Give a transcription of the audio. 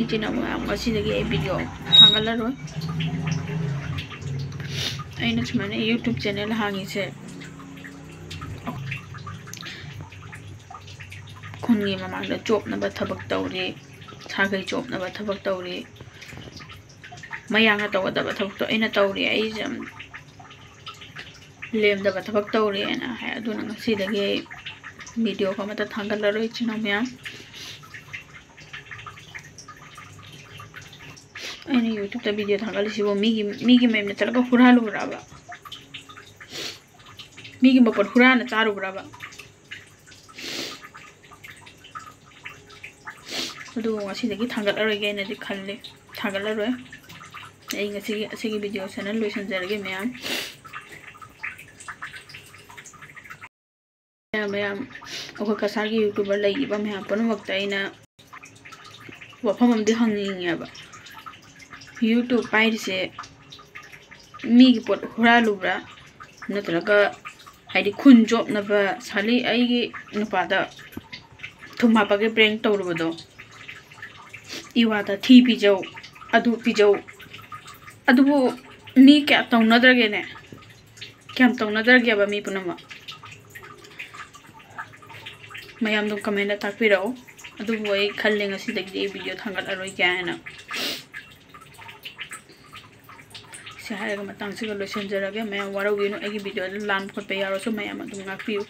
इचीना ma'am ngasiꯗꯒꯤ ꯑꯩ video ꯊꯥꯒꯠꯂꯔꯣꯏ ꯑꯩꯅ ꯁꯨꯃꯥꯏꯅ YouTube ꯆꯦꯅꯦꯜ ꯍꯥꯡꯉꯤꯁꯦ ꯈꯨꯟꯒꯤ ꯃꯃꯥꯡꯗ ꯆꯣꯞꯅꯕ ꯊꯕꯛ ꯇꯧꯔꯤ ꯁꯥꯒꯩ ꯆꯣꯞꯅꯕ ꯊꯕꯛ ꯇꯧꯔꯤ ꯃꯌꯥꯡꯅ ꯇꯧꯒꯗꯕ ꯊꯕꯛꯇꯣ ꯑꯩꯅ ꯇꯧꯔꯤ ꯑꯩꯁꯦ ꯂꯦꯝꯗꯕ ꯊꯕꯛ ꯇꯧꯔꯦꯅ ꯍꯥꯏ ꯑꯗꯨꯅ ngasiꯗꯒꯤ ꯚꯤꯗꯤꯑꯣ ꯑꯃꯠꯇ ꯊꯥꯒꯠꯂꯔꯣꯏ ꯏꯆꯤꯟ ꯏꯅꯥꯎ ꯃꯌꯥꯝ ꯑꯩꯅ ꯌꯨꯇ꯭ꯌꯨꯕꯇ ꯚꯤꯗꯤꯑꯣ ꯊꯥꯒꯠꯂꯤꯁꯤꯕꯨ ꯃꯤꯒꯤ ꯃꯌꯨꯝꯗ ꯆꯠꯂꯒ ꯍꯨꯔꯥꯜꯂꯨꯕ꯭ꯔꯥꯕ ꯃꯤꯒꯤ ꯃꯄꯣꯠ ꯍꯨꯔꯥꯟꯅ ꯆꯥꯔꯨꯕ꯭ꯔꯥꯕ ꯑꯗꯨ ngasiꯗꯒꯤ ꯊꯥꯒꯠꯂꯔꯣꯏꯒꯦꯅꯗꯤ ꯈꯜꯂꯤ ꯊꯥꯒꯠꯂꯔꯣꯏ ꯑꯩ ngasiꯒꯤ ꯚꯤꯗꯤꯑꯣꯁꯤꯅ ꯂꯣꯏꯁꯤꯟꯖꯔꯒꯦ ꯃꯌꯥꯝ ꯃꯌꯥꯝ ꯑꯩꯈꯣꯏ ꯀꯁꯥꯔꯒꯤ ꯌꯨꯇ꯭ꯌꯨꯕꯔ ꯂꯩꯔꯤꯕ ꯃꯌꯥꯝ ꯄꯨꯝꯅꯃꯛꯇ ꯑꯩꯅ ꯋꯥꯐꯝ ꯑꯃꯗꯤ ꯍꯪꯅꯤꯡꯉꯦꯕ YouTube ꯄꯥꯏꯔꯤꯁꯦ ꯃꯤꯒꯤ ꯄꯣꯠ ꯍꯨꯔꯥꯜꯂꯨꯕ꯭ꯔꯥ ꯅꯠꯇ꯭ꯔꯒ ꯍꯥꯏꯗꯤ ꯈꯨꯟ ꯆꯣꯞꯅꯕ ꯁꯥꯂꯤ ꯑꯩꯒꯤ ꯅꯨꯄꯥꯗ ꯊꯨꯝ ꯍꯥꯞꯄꯒ ꯄ꯭ꯔꯦꯡ ꯇꯧꯔꯨꯕꯗꯣ ꯏꯋꯥꯗ ꯊꯤ ꯄꯤꯖꯧ ꯑꯗꯨ ꯄꯤꯖꯧ ꯑꯗꯨꯕꯨ ꯃꯤ ꯀꯌꯥ ꯇꯧꯅꯗ꯭ꯔꯒꯦꯅꯦ ꯀꯌꯥꯝ ꯇꯧꯅꯗ꯭ꯔꯒꯦꯕ ꯃꯤ ꯄꯨꯝꯅꯃꯛ ꯃꯌꯥꯝꯗꯣ ꯀꯃꯦꯟꯇ ꯇꯥꯛꯄꯤꯔꯛꯑꯣ ꯑꯗꯨꯕꯨ ꯑꯩ ꯈꯜꯂꯦ ngasiꯗꯒꯤꯗꯤ ꯑꯩ ꯚꯤꯗꯤꯑꯣ ꯊꯥꯒꯠꯂꯔꯣꯏꯒꯦ ꯍꯥꯏꯅ ꯁꯤ ꯍꯥꯏꯔꯒ ꯃꯇꯥꯡꯁꯤꯒ ꯂꯣꯏꯁꯤꯟꯖꯔꯒꯦ ꯃꯌꯥꯝ ꯋꯥꯔꯧꯕꯤꯅꯨ ꯑꯩꯒꯤ ꯚꯤꯗꯤꯑꯣꯗ ꯂꯥꯟ ꯈꯣꯠꯄ ꯌꯥꯎꯔꯁꯨ ꯃꯌꯥꯝ ꯑꯗꯨꯝ ꯉꯥꯛꯄꯤꯌꯨ